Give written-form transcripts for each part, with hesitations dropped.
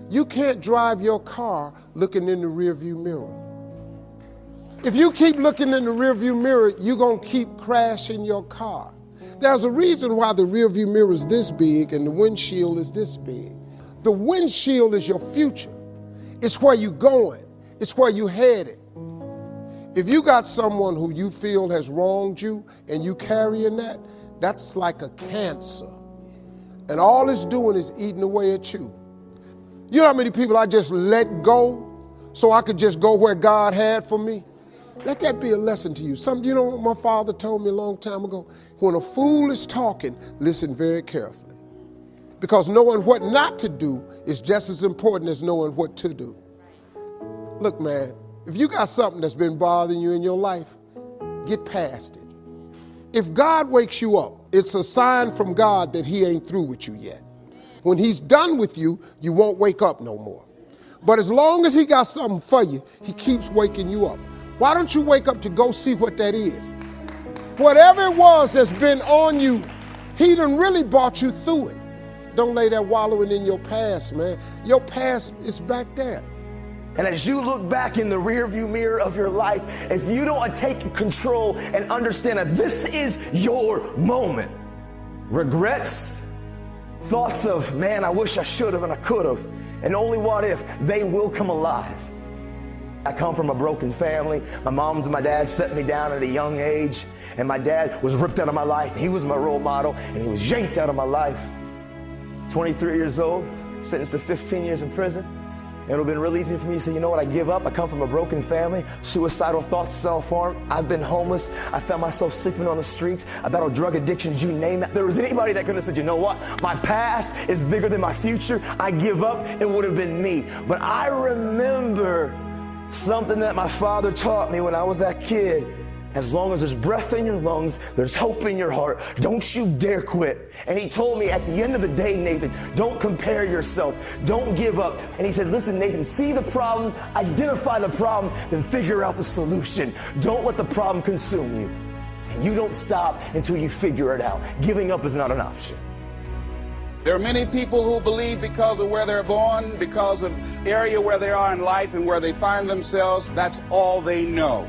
You can't drive your car looking in the rearview mirror. If you keep looking in the rearview mirror, you're going to keep crashing your car. There's a reason why the rearview mirror is this big and the windshield is this big. The windshield is your future. It's where you're going. It's where you're headed. If you got someone who you feel has wronged you and you carrying that, that's like a cancer. And all it's doing is eating away at you. You know how many people I just let go so I could just go where God had for me? Let that be a lesson to you. You know what my father told me a long time ago? When a fool is talking, listen very carefully. Because knowing what not to do is just as important as knowing what to do. Look, man, if you got something that's been bothering you in your life, get past it. If God wakes you up, it's a sign from God that he ain't through with you yet. When he's done with you, you won't wake up no more. But as long as he got something for you, he keeps waking you up. Why don't you wake up to go see what that is? Whatever it was that's been on you, he done really brought you through it. Don't lay there wallowing in your past, man. Your past is back there. And as you look back in the rearview mirror of your life, if you don't take control and understand that this is your moment, regrets, thoughts of, man, I wish I should have and I could have, and only what if, they will come alive. I come from a broken family. My moms and my dad set me down at a young age, and my dad was ripped out of my life. He was my role model, and he was yanked out of my life. 23 years old, sentenced to 15 years in prison. And it would have been real easy for me to say, you know what, I give up. I come from a broken family, suicidal thoughts, self-harm. I've been homeless. I found myself sleeping on the streets. I battled drug addictions, you name it. If there was anybody that could have said, you know what, my past is bigger than my future, I give up, it would have been me. But I remember something that my father taught me when I was that kid. As long as there's breath in your lungs, there's hope in your heart, don't you dare quit. And he told me at the end of the day, Nathan, don't compare yourself, don't give up. And he said, listen, Nathan, see the problem, identify the problem, then figure out the solution. Don't let the problem consume you. And you don't stop until you figure it out. Giving up is not an option. There are many people who believe because of where they're born, because of the area where they are in life and where they find themselves, that's all they know.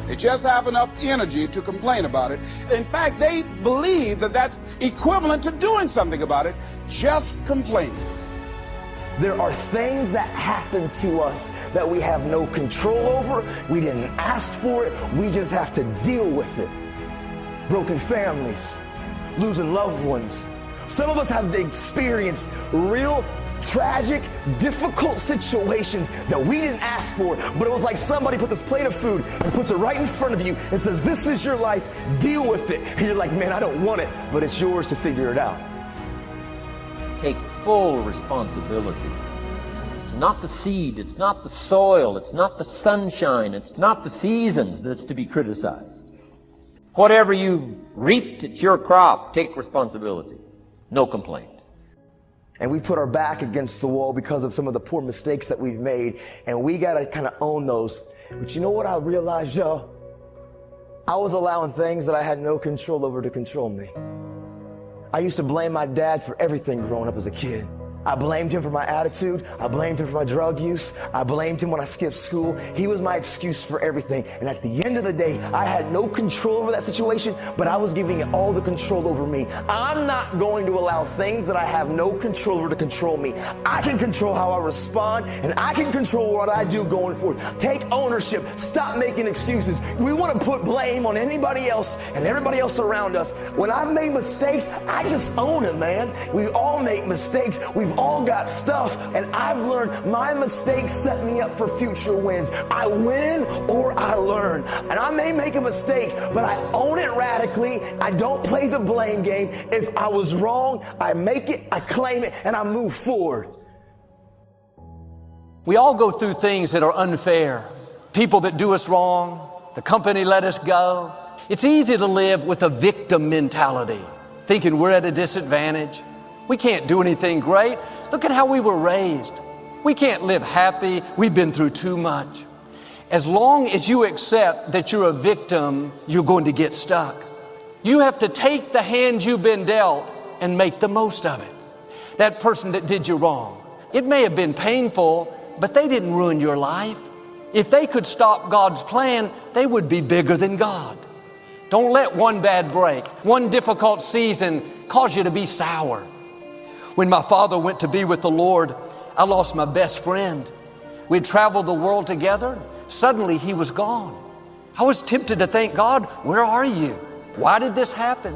They just have enough energy to complain about it. In fact, they believe that that's equivalent to doing something about it, just complaining. There are things that happen to us that we have no control over. We didn't ask for it. We just have to deal with it. Broken families, losing loved ones. Some of us have experienced real tragic, difficult situations that we didn't ask for, but it was like somebody put this plate of food and puts it right in front of you and says, this is your life, deal with it. And you're like, man, I don't want it, but it's yours to figure it out. Take full responsibility. It's not the seed, it's not the soil, it's not the sunshine, it's not the seasons that's to be criticized. Whatever you've reaped, it's your crop. Take responsibility. No complaint. And we put our back against the wall because of some of the poor mistakes that we've made. And we got to kind of own those. But you know what I realized, y'all? I was allowing things that I had no control over to control me. I used to blame my dad for everything growing up as a kid. I blamed him for my attitude. I blamed him for my drug use. I blamed him when I skipped school. He was my excuse for everything. And at the end of the day, I had no control over that situation, but I was giving it all the control over me. I'm not going to allow things that I have no control over to control me. I can control how I respond, and I can control what I do going forward. Take ownership. Stop making excuses. We want to put blame on anybody else and everybody else around us. When I've made mistakes, I just own it, man. We all make mistakes. We've all got stuff, and I've learned my mistakes set me up for future wins. I win or I learn. And I may make a mistake, but I own it radically. I don't play the blame game. If I was wrong, I make it, I claim it, and I move forward. We all go through things that are unfair. People that do us wrong, the company let us go. It's easy to live with a victim mentality, thinking we're at a disadvantage. We can't do anything great. Look at how we were raised. We can't live happy. We've been through too much. As long as you accept that you're a victim, you're going to get stuck. You have to take the hand you've been dealt and make the most of it. That person that did you wrong, It may have been painful, but they didn't ruin your life. If they could stop God's plan, they would be bigger than God. Don't let one bad break, one difficult season cause you to be sour. When my father went to be with the Lord, I lost my best friend. We'd traveled the world together. Suddenly he was gone. I was tempted to think, God, where are you? Why did this happen?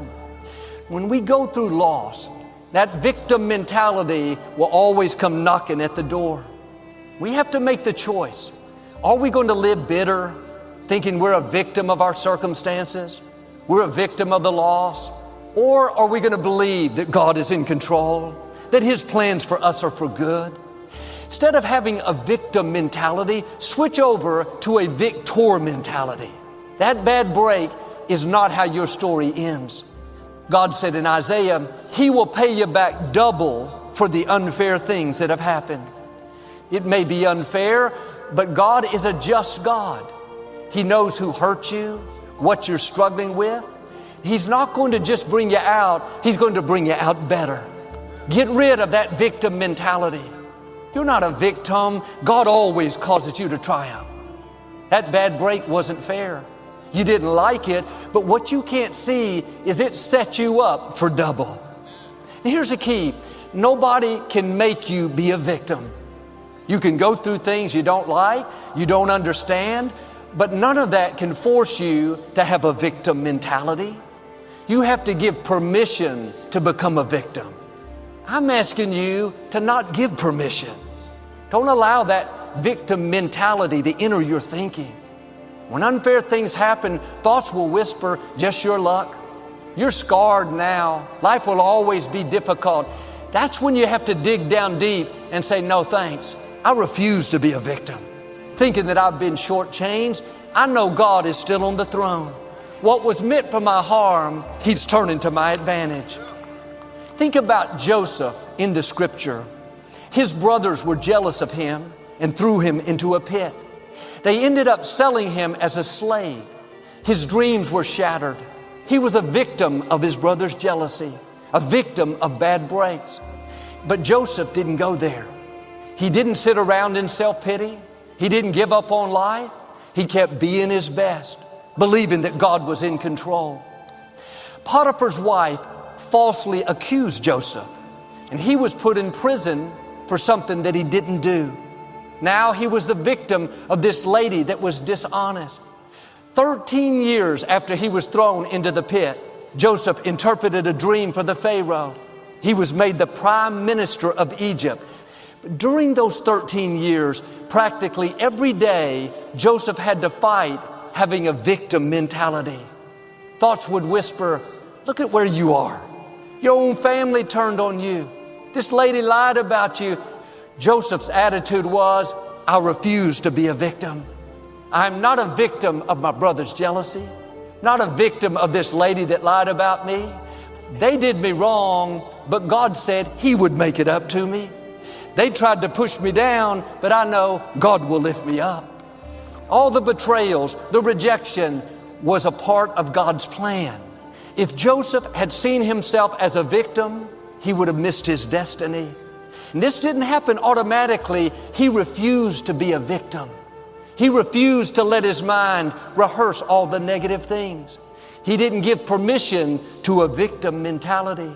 When we go through loss, that victim mentality will always come knocking at the door. We have to make the choice. Are we going to live bitter, thinking we're a victim of our circumstances? We're a victim of the loss? Or are we going to believe that God is in control, that His plans for us are for good? Instead of having a victim mentality, switch over to a victor mentality. That bad break is not how your story ends. God said in Isaiah, He will pay you back double for the unfair things that have happened. It may be unfair, but God is a just God. He knows who hurt you, what you're struggling with. He's not going to just bring you out, He's going to bring you out better. Get rid of that victim mentality. You're not a victim. God always causes you to triumph. That bad break wasn't fair. You didn't like it, but what you can't see is it set you up for double. And here's the key. Nobody can make you be a victim. You can go through things you don't like, you don't understand, but none of that can force you to have a victim mentality. You have to give permission to become a victim. I'm asking you to not give permission. Don't allow that victim mentality to enter your thinking. When unfair things happen, thoughts will whisper, just your luck. You're scarred now. Life will always be difficult. That's when you have to dig down deep and say, no thanks. I refuse to be a victim. Thinking that I've been shortchanged, I know God is still on the throne. What was meant for my harm, He's turning to my advantage. Think about Joseph in the scripture. His brothers were jealous of him and threw him into a pit. They ended up selling him as a slave. His dreams were shattered. He was a victim of his brother's jealousy, a victim of bad breaks. But Joseph didn't go there. He didn't sit around in self-pity. He didn't give up on life. He kept being his best, believing that God was in control. Potiphar's wife falsely accused Joseph, and he was put in prison for something that he didn't do. Now he was the victim of this lady that was dishonest. 13 years after he was thrown into the pit, Joseph interpreted a dream for the Pharaoh. He was made the prime minister of Egypt. During those 13 years, practically every day, Joseph had to fight having a victim mentality. Thoughts would whisper, look at where you are. Your own family turned on you. This lady lied about you. Joseph's attitude was, I refuse to be a victim. I'm not a victim of my brother's jealousy, not a victim of this lady that lied about me. They did me wrong, but God said He would make it up to me. They tried to push me down, but I know God will lift me up. All the betrayals, the rejection was a part of God's plan. If Joseph had seen himself as a victim, he would have missed his destiny. And this didn't happen automatically. He refused to be a victim. He refused to let his mind rehearse all the negative things. He didn't give permission to a victim mentality.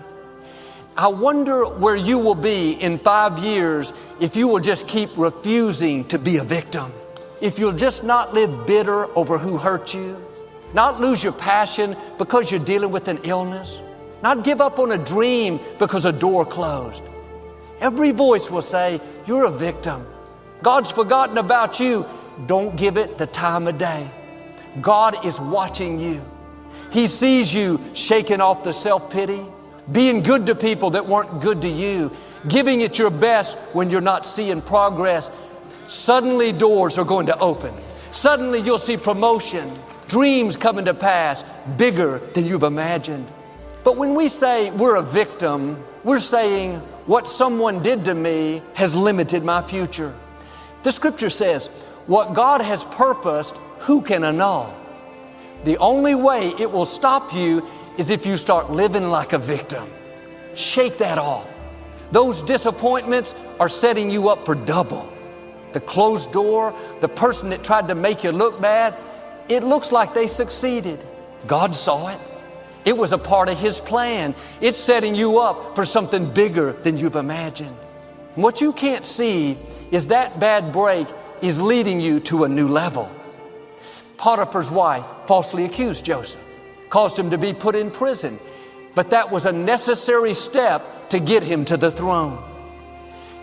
I wonder where you will be in 5 years if you will just keep refusing to be a victim. If you'll just not live bitter over who hurt you, not lose your passion because you're dealing with an illness, not give up on a dream because a door closed. Every voice will say, you're a victim. God's forgotten about you. Don't give it the time of day. God is watching you. He sees you shaking off the self-pity, being good to people that weren't good to you, giving it your best when you're not seeing progress. Suddenly doors are going to open. Suddenly you'll see promotion, dreams coming to pass, bigger than you've imagined. But when we say we're a victim, we're saying what someone did to me has limited my future. The scripture says, what God has purposed, who can annul? The only way it will stop you is if you start living like a victim. Shake that off. Those disappointments are setting you up for double. The closed door, the person that tried to make you look bad, it looks like they succeeded. God saw it. It was a part of His plan. It's setting you up for something bigger than you've imagined. And what you can't see is that bad break is leading you to a new level. Potiphar's wife falsely accused Joseph, caused him to be put in prison, but that was a necessary step to get him to the throne.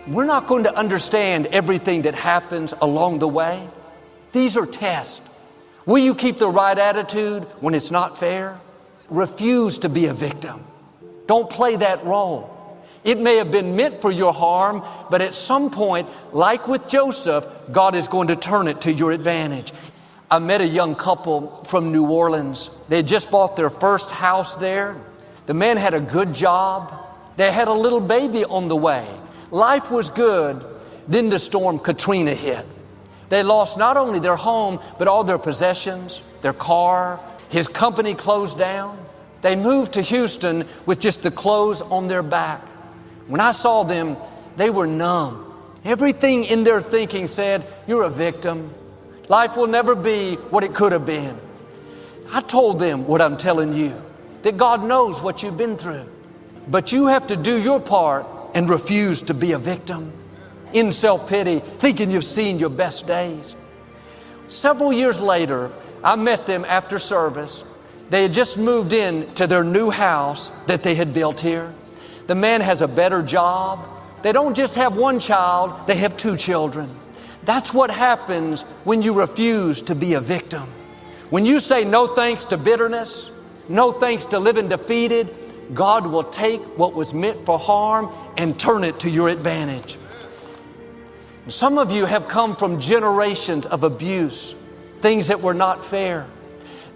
We're not going to understand everything that happens along the way. These are tests. Will you keep the right attitude when it's not fair? Refuse to be a victim. Don't play that role. It may have been meant for your harm, but at some point, like with Joseph, God is going to turn it to your advantage. I met a young couple from New Orleans. They had just bought their first house there. The man had a good job. They had a little baby on the way. Life was good. Then the storm Katrina hit. They lost not only their home, but all their possessions, their car. His company closed down. They moved to Houston with just the clothes on their back. When I saw them, they were numb. Everything in their thinking said, you're a victim. Life will never be what it could have been. I told them what I'm telling you, that God knows what you've been through. But you have to do your part and refuse to be a victim. In self-pity, thinking you've seen your best days. Several years later, I met them after service. They had just moved in to their new house that they had built here. The man has a better job. They don't just have one child, they have 2 children. That's what happens when you refuse to be a victim. When you say no thanks to bitterness, no thanks to living defeated, God will take what was meant for harm and turn it to your advantage. Some of you have come from generations of abuse, things that were not fair.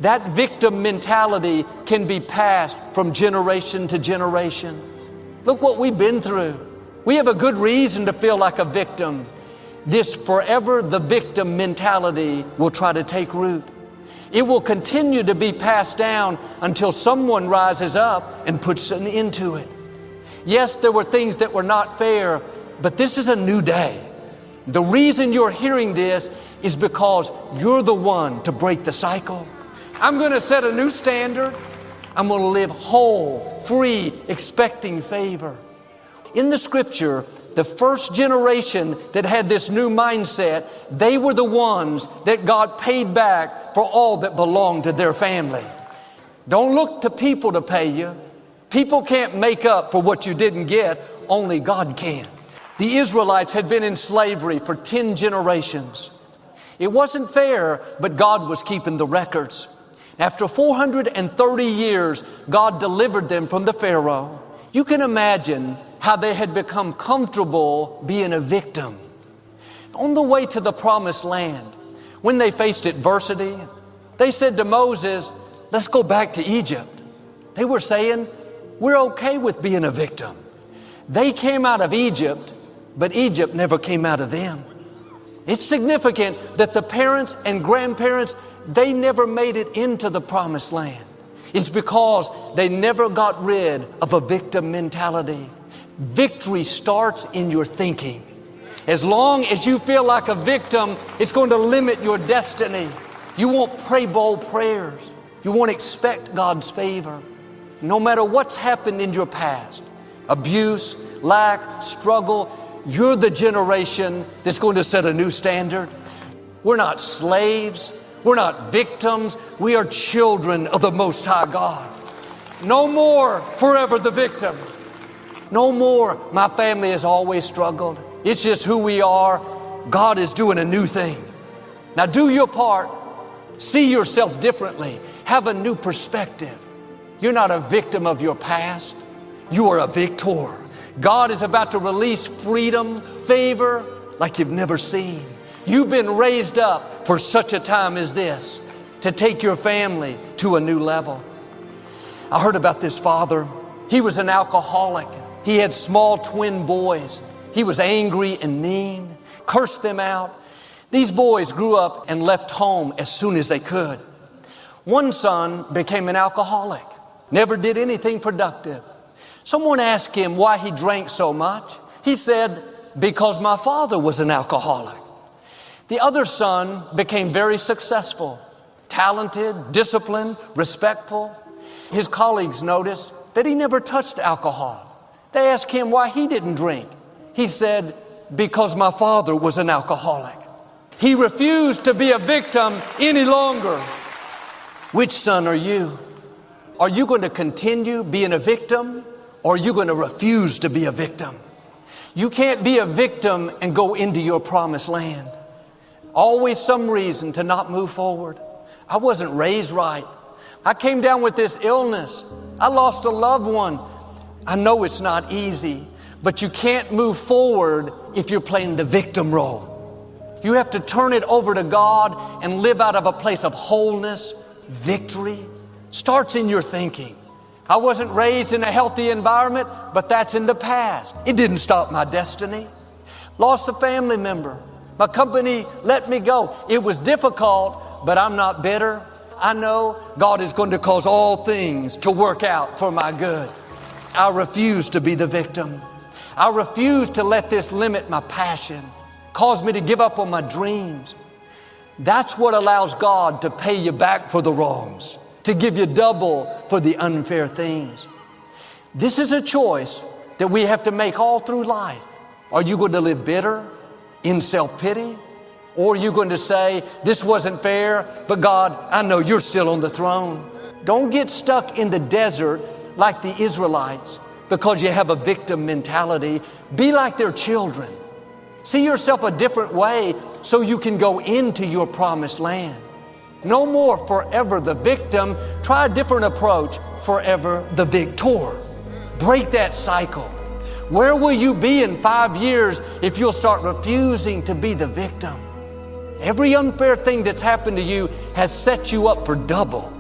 That victim mentality can be passed from generation to generation. Look what we've been through. We have a good reason to feel like a victim. This forever the victim mentality will try to take root. It will continue to be passed down until someone rises up and puts an end to it. Yes, there were things that were not fair, but this is a new day. The reason you're hearing this is because you're the one to break the cycle. I'm going to set a new standard. I'm going to live whole, free, expecting favor. In the scripture, the first generation that had this new mindset, they were the ones that God paid back for all that belonged to their family. Don't look to people to pay you. People can't make up for what you didn't get. Only God can. The Israelites had been in slavery for 10 generations. It wasn't fair, but God was keeping the records. After 430 years, God delivered them from the Pharaoh. You can imagine how they had become comfortable being a victim. On the way to the promised land, when they faced adversity, they said to Moses, let's go back to Egypt. They were saying, we're okay with being a victim. They came out of Egypt, but Egypt never came out of them. It's significant that the parents and grandparents, they never made it into the promised land. It's because they never got rid of a victim mentality. Victory starts in your thinking. As long as you feel like a victim, it's going to limit your destiny. You won't pray bold prayers. You won't expect God's favor. No matter what's happened in your past, abuse, lack, struggle, you're the generation that's going to set a new standard. We're not slaves. We're not victims. We are children of the Most High God. No more forever the victim. No more, my family has always struggled. It's just who we are. God is doing a new thing. Now do your part. See yourself differently. Have a new perspective. You're not a victim of your past. You are a victor. God is about to release freedom, favor like you've never seen. You've been raised up for such a time as this to take your family to a new level. I heard about this father. He was an alcoholic. He had small twin boys. He was angry and mean, cursed them out. These boys grew up and left home as soon as they could. One son became an alcoholic, never did anything productive. Someone asked him why he drank so much. He said, because my father was an alcoholic. The other son became very successful, talented, disciplined, respectful. His colleagues noticed that he never touched alcohol. They asked him why he didn't drink. He said, because my father was an alcoholic. He refused to be a victim any longer. Which son are you? Are you going to continue being a victim, or are you going to refuse to be a victim? You can't be a victim and go into your promised land. Always some reason to not move forward. I wasn't raised right. I came down with this illness. I lost a loved one. I know it's not easy, but you can't move forward if you're playing the victim role. You have to turn it over to God and live out of a place of wholeness, victory. Starts in your thinking. I wasn't raised in a healthy environment, but that's in the past. It didn't stop my destiny. Lost a family member. My company let me go. It was difficult, but I'm not bitter. I know God is going to cause all things to work out for my good. I refuse to be the victim. I refuse to let this limit my passion, cause me to give up on my dreams. That's what allows God to pay you back for the wrongs, to give you double for the unfair things. This is a choice that we have to make all through life. Are you going to live bitter, in self-pity? Or are you going to say, this wasn't fair, but God, I know you're still on the throne. Don't get stuck in the desert like the Israelites because you have a victim mentality. Be like their children. See yourself a different way so you can go into your promised land. No more forever the victim. Try a different approach, forever the victor. Break that cycle. Where will you be in 5 years if you'll start refusing to be the victim? Every unfair thing that's happened to you has set you up for double.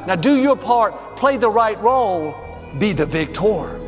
Now do your part, play the right role, be the victor.